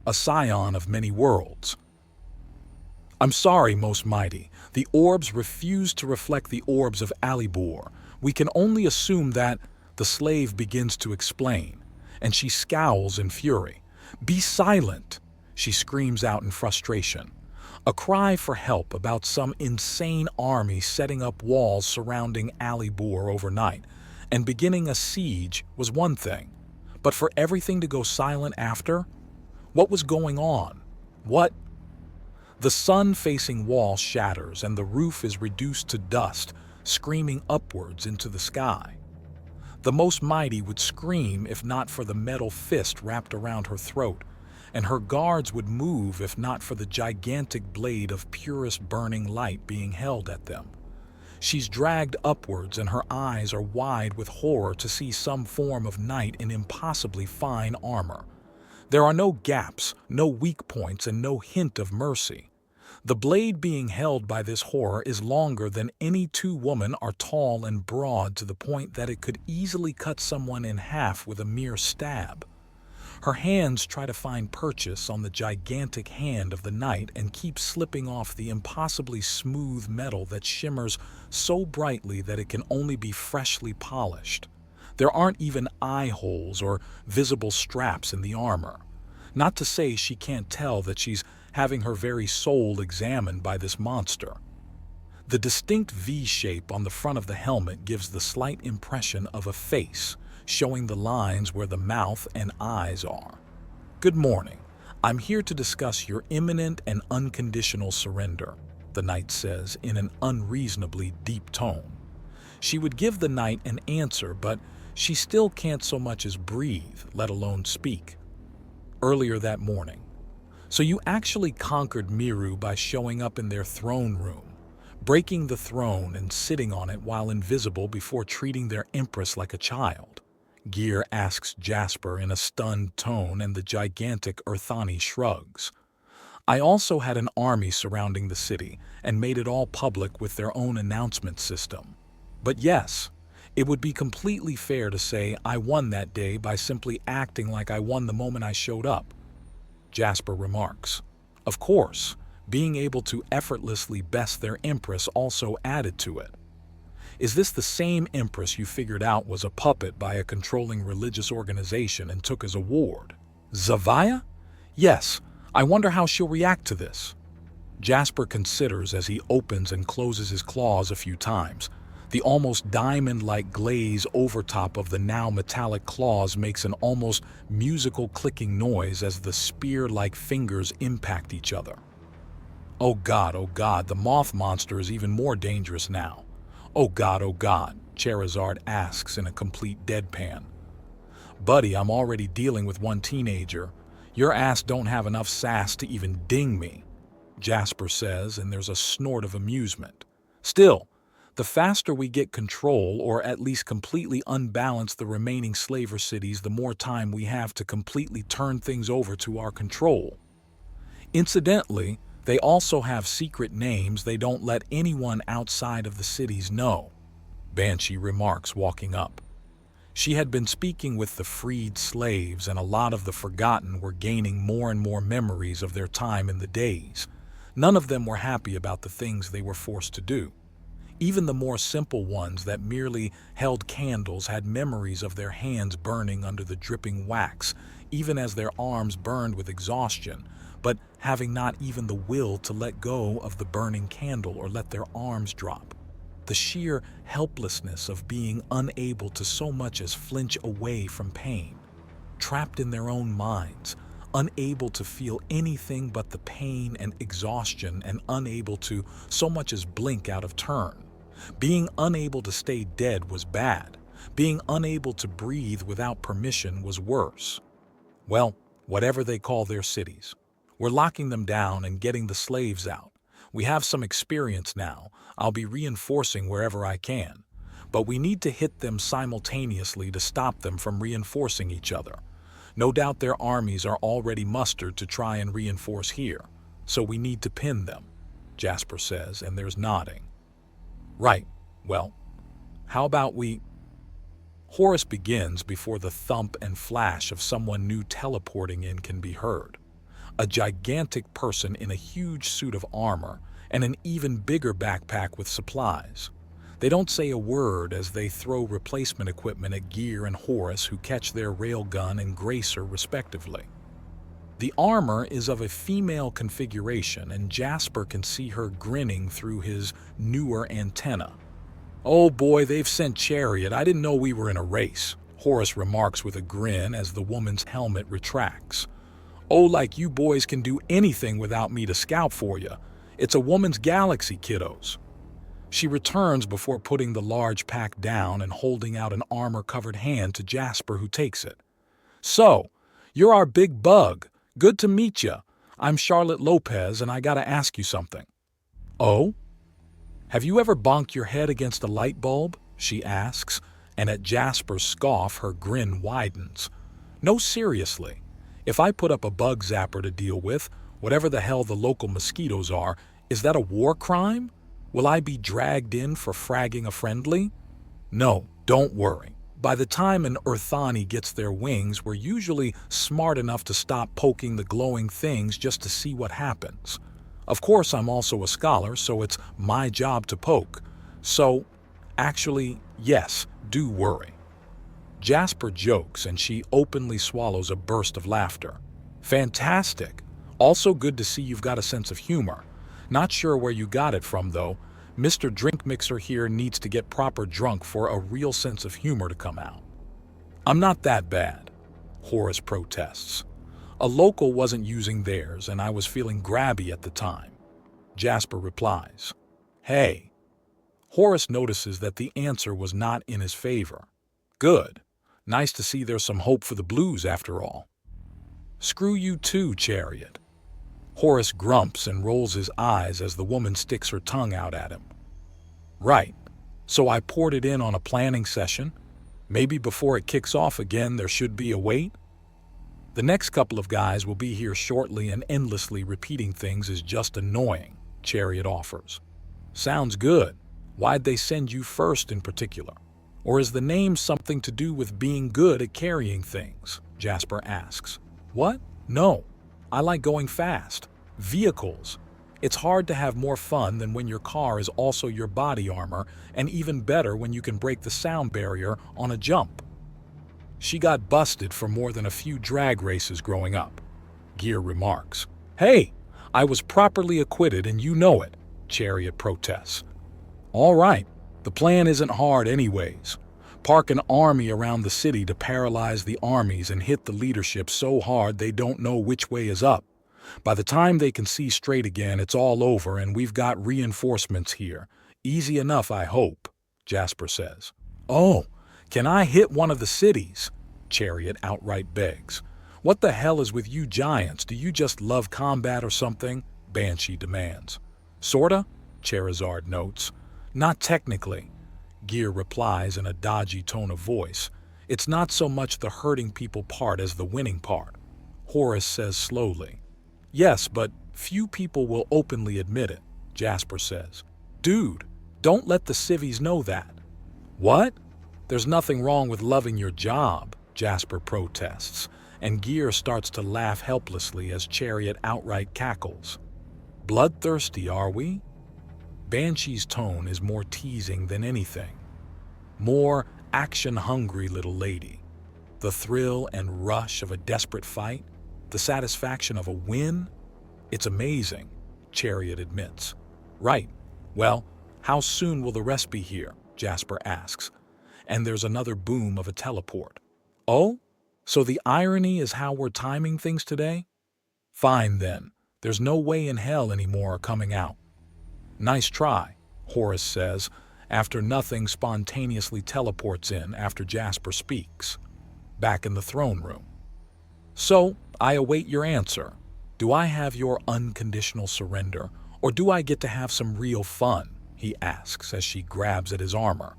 a scion of many worlds. I'm sorry, most mighty. The orbs refuse to reflect the orbs of Alibor. We can only assume that the slave begins to explain, and she scowls in fury. Be silent, she screams out in frustration. A cry for help about some insane army setting up walls surrounding Alibor overnight and beginning a siege was one thing. But for everything to go silent after? What was going on? What? The sun-facing wall shatters and the roof is reduced to dust, screaming upwards into the sky. The most mighty would scream if not for the metal fist wrapped around her throat, and her guards would move if not for the gigantic blade of purest burning light being held at them. She's dragged upwards and her eyes are wide with horror to see some form of knight in impossibly fine armor. There are no gaps, no weak points, and no hint of mercy. The blade being held by this horror is longer than any two women are tall and broad to the point that it could easily cut someone in half with a mere stab. Her hands try to find purchase on the gigantic hand of the knight and keep slipping off the impossibly smooth metal that shimmers so brightly that it can only be freshly polished. There aren't even eye holes or visible straps in the armor. Not to say she can't tell that she's having her very soul examined by this monster. The distinct V-shape on the front of the helmet gives the slight impression of a face, showing the lines where the mouth and eyes are. Good morning. I'm here to discuss your imminent and unconditional surrender, the knight says in an unreasonably deep tone. She would give the knight an answer, but she still can't so much as breathe, let alone speak. Earlier that morning. So you actually conquered Miru by showing up in their throne room, breaking the throne and sitting on it while invisible before treating their empress like a child? Gear asks Jasper in a stunned tone, and the gigantic Earthani shrugs. I also had an army surrounding the city and made it all public with their own announcement system. But yes, it would be completely fair to say I won that day by simply acting like I won the moment I showed up. Jasper remarks. Of course, being able to effortlessly best their empress also added to it. Is this the same empress you figured out was a puppet by a controlling religious organization and took as a ward? Zavaya? Yes, I wonder how she'll react to this. Jasper considers as he opens and closes his claws a few times. The almost diamond-like glaze overtop of the now metallic claws makes an almost musical clicking noise as the spear-like fingers impact each other. Oh God, the moth monster is even more dangerous now. Oh God, Charizard asks in a complete deadpan. Buddy, I'm already dealing with one teenager. Your ass don't have enough sass to even ding me, Jasper says, and there's a snort of amusement. Still, the faster we get control, or at least completely unbalance the remaining slaver cities, the more time we have to completely turn things over to our control. Incidentally, they also have secret names they don't let anyone outside of the cities know, Banshee remarks, walking up. She had been speaking with the freed slaves, and a lot of the forgotten were gaining more and more memories of their time in the days. None of them were happy about the things they were forced to do. Even the more simple ones that merely held candles had memories of their hands burning under the dripping wax, even as their arms burned with exhaustion, but having not even the will to let go of the burning candle or let their arms drop. The sheer helplessness of being unable to so much as flinch away from pain, trapped in their own minds, unable to feel anything but the pain and exhaustion, and unable to so much as blink out of turn. Being unable to stay dead was bad. Being unable to breathe without permission was worse. Well, whatever they call their cities. We're locking them down and getting the slaves out. We have some experience now. I'll be reinforcing wherever I can. But we need to hit them simultaneously to stop them from reinforcing each other. No doubt their armies are already mustered to try and reinforce here. So we need to pin them, Jasper says, and there's nodding. Right, well, how about we... Horus begins before the thump and flash of someone new teleporting in can be heard. a gigantic person in a huge suit of armor and an even bigger backpack with supplies. They don't say a word as they throw replacement equipment at Gear and Horus, who catch their railgun and Gracer respectively. The armor is of a female configuration, and Jasper can see her grinning through his newer antenna. "Oh boy, they've sent Chariot. I didn't know we were in a race," Horus remarks with a grin as the woman's helmet retracts. "Oh, like you boys can do anything without me to scout for you. It's a woman's galaxy, kiddos." She returns before putting the large pack down and holding out an armor-covered hand to Jasper, who takes it. "So, you're our big bug. Good to meet you. I'm Charlotte Lopez, and I gotta ask you something." "Oh? Have you ever bonked your head against a light bulb?" she asks, and at Jasper's scoff her grin widens. "No, seriously. If I put up a bug zapper to deal with, whatever the hell the local mosquitoes are, is that a war crime? Will I be dragged in for fragging a friendly?" "No, don't worry. By the time an Urthani gets their wings, we're usually smart enough to stop poking the glowing things just to see what happens. Of course, I'm also a scholar, so it's my job to poke. So, actually, yes, do worry." Jasper jokes, and she openly swallows a burst of laughter. "Fantastic. Also good to see you've got a sense of humor. Not sure where you got it from, though. Mr. Drink Mixer here needs to get proper drunk for a real sense of humor to come out." "I'm not that bad," Horus protests. "A local wasn't using theirs, and I was feeling grabby at the time." Jasper replies, "Hey." Horus notices that the answer was not in his favor. "Good. Nice to see there's some hope for the blues after all." "Screw you too, Chariot." Horus grumps and rolls his eyes as the woman sticks her tongue out at him. "Right. So I poured it in on a planning session. Maybe before it kicks off again there should be a wait?" "The next couple of guys will be here shortly, and endlessly repeating things is just annoying," Chariot offers. "Sounds good. Why'd they send you first in particular? Or is the name something to do with being good at carrying things?" Jasper asks. "What? No. I like going fast. Vehicles. It's hard to have more fun than when your car is also your body armor, and even better when you can break the sound barrier on a jump." "She got busted for more than a few drag races growing up," Gear remarks. "Hey, I was properly acquitted and you know it," Chariot protests. "All right, the plan isn't hard anyways. Park an army around the city to paralyze the armies and hit the leadership so hard they don't know which way is up. By the time they can see straight again, it's all over and we've got reinforcements here. Easy enough, I hope," Jasper says. "Oh, can I hit one of the cities?" Chariot outright begs. "What the hell is with you giants? Do you just love combat or something?" Banshee demands. "Sorta," Charizard notes. "Not technically," Gear replies in a dodgy tone of voice. "It's not so much the hurting people part as the winning part." Horus says slowly. "Yes, but few people will openly admit it," Jasper says. "Dude, don't let the civvies know that." "What? There's nothing wrong with loving your job," Jasper protests, and Gear starts to laugh helplessly as Chariot outright cackles. "Bloodthirsty, are we?" Banshee's tone is more teasing than anything. More action-hungry little lady. The thrill and rush of a desperate fight, the satisfaction of a win. "It's amazing," Chariot admits. "Right. Well, how soon will the rest be here?" Jasper asks. And there's another boom of a teleport. "Oh? So the irony is how we're timing things today? Fine then. There's no way in hell any more are coming out." "Nice try," Horus says, after nothing spontaneously teleports in after Jasper speaks. Back in the throne room. "So, I await your answer. Do I have your unconditional surrender, or do I get to have some real fun?" he asks as she grabs at his armor.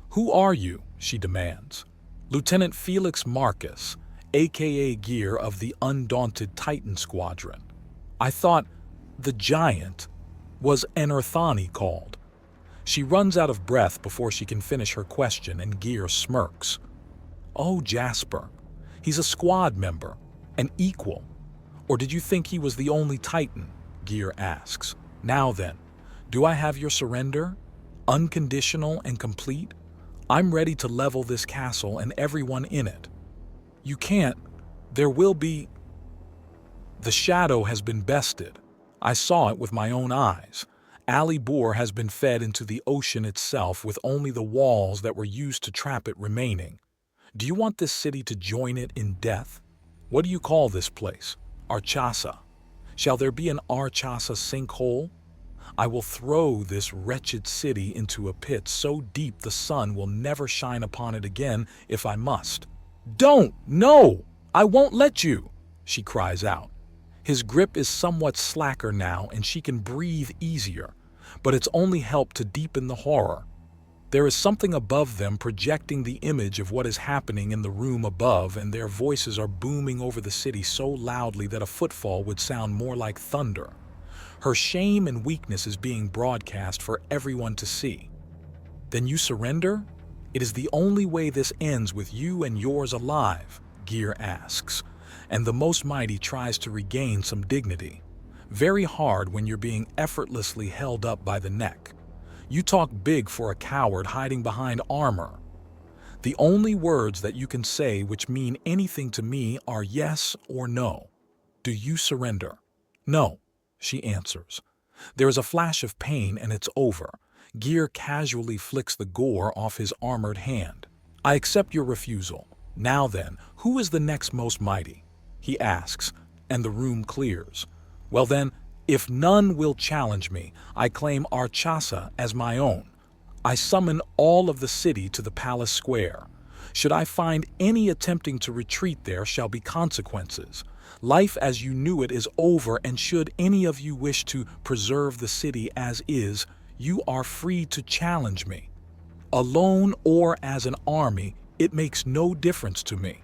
"Who are you?" she demands. "Lieutenant Felix Marcus, aka Gear of the Undaunted Titan Squadron. I thought the Giant was an Urthani called." She runs out of breath before she can finish her question, and Gear smirks. "Oh, Jasper, he's a squad member, an equal. Or did you think he was the only Titan? Gear asks. Now then, do I have your surrender? Unconditional and complete? I'm ready to level this castle and everyone in it. You can't. There will be... The shadow has been bested. I saw it with my own eyes. Ali Bor has been fed into the ocean itself with only the walls that were used to trap it remaining. Do you want this city to join it in death? What do you call this place? Archasa. Shall there be an Archasa sinkhole? I will throw this wretched city into a pit so deep the sun will never shine upon it again if I must. Don't! No! I won't let you! She cries out. His grip is somewhat slacker now and she can breathe easier, but it's only helped to deepen the horror. There is something above them projecting the image of what is happening in the room above, and their voices are booming over the city so loudly that a footfall would sound more like thunder. Her shame and weakness is being broadcast for everyone to see. Then you surrender? It is the only way this ends with you and yours alive, Gear asks, and the Most Mighty tries to regain some dignity. Very hard when you're being effortlessly held up by the neck. You talk big for a coward hiding behind armor. The only words that you can say which mean anything to me are yes or no. Do you surrender? No, she answers. There is a flash of pain and it's over. Gear casually flicks the gore off his armored hand. I accept your refusal. Now then, who is the next Most Mighty? He asks, and the room clears. Well then, if none will challenge me, I claim Archasa as my own. I summon all of the city to the palace square. Should I find any attempting to retreat there shall be consequences. Life as you knew it is over, and should any of you wish to preserve the city as is, you are free to challenge me. Alone or as an army, it makes no difference to me.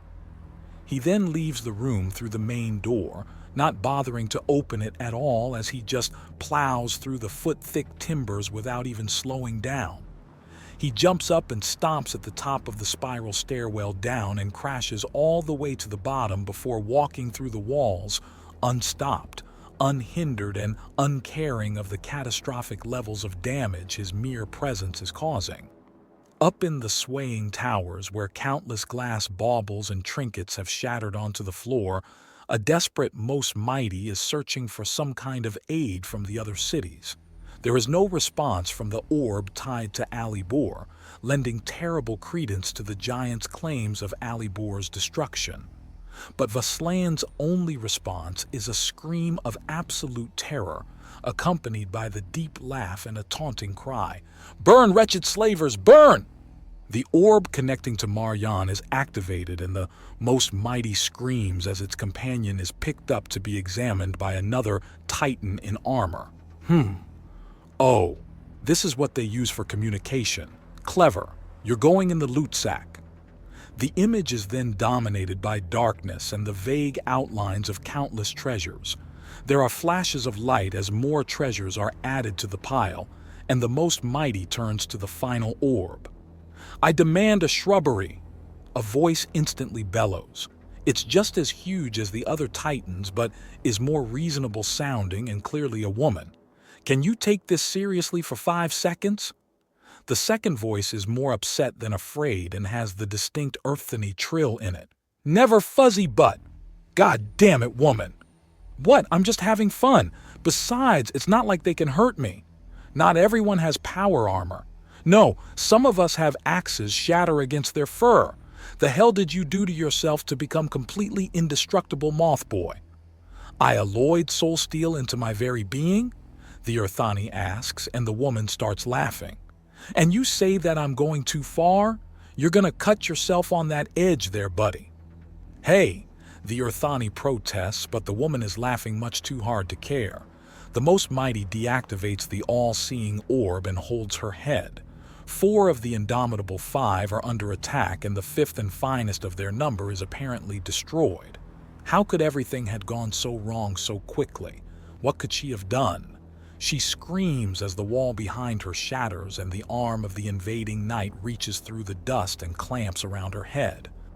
He then leaves the room through the main door, not bothering to open it at all as he just plows through the foot-thick timbers without even slowing down. He jumps up and stomps at the top of the spiral stairwell down and crashes all the way to the bottom before walking through the walls, unstopped, unhindered, and uncaring of the catastrophic levels of damage his mere presence is causing. Up in the swaying towers, where countless glass baubles and trinkets have shattered onto the floor, a desperate Most Mighty is searching for some kind of aid from the other cities. There is no response from the orb tied to Ali Bor, lending terrible credence to the giant's claims of Ali Bor's destruction. But Vaslan's only response is a scream of absolute terror, accompanied by the deep laugh and a taunting cry. "Burn, wretched slavers, burn!" The orb connecting to Marjan is activated, and the Most Mighty screams as its companion is picked up to be examined by another Titan in armor. Oh, this is what they use for communication. Clever. You're going in the loot sack. The image is then dominated by darkness and the vague outlines of countless treasures. There are flashes of light as more treasures are added to the pile, and the Most Mighty turns to the final orb. "I demand a shrubbery!" A voice instantly bellows. It's just as huge as the other Titans, but is more reasonable sounding and clearly a woman. "Can you take this seriously for 5 seconds? The second voice is more upset than afraid and has the distinct earthly trill in it. "Never fuzzy butt! God damn it, woman!" "What? I'm just having fun. Besides, it's not like they can hurt me. Not everyone has power armor. No, some of us have axes shatter against their fur. The hell did you do to yourself to become completely indestructible, moth boy?" "I alloyed soul steel into my very being?" the Urthani asks, and the woman starts laughing. "And you say that I'm going too far? You're gonna cut yourself on that edge there, buddy." "Hey," the Urthani protests, but the woman is laughing much too hard to care. The Most Mighty deactivates the all-seeing orb and holds her head. 4 of the indomitable 5 are under attack, and the 5th and finest of their number is apparently destroyed. How could everything have gone so wrong so quickly? What could she have done? She screams as the wall behind her shatters and the arm of the invading knight reaches through the dust and clamps around her head.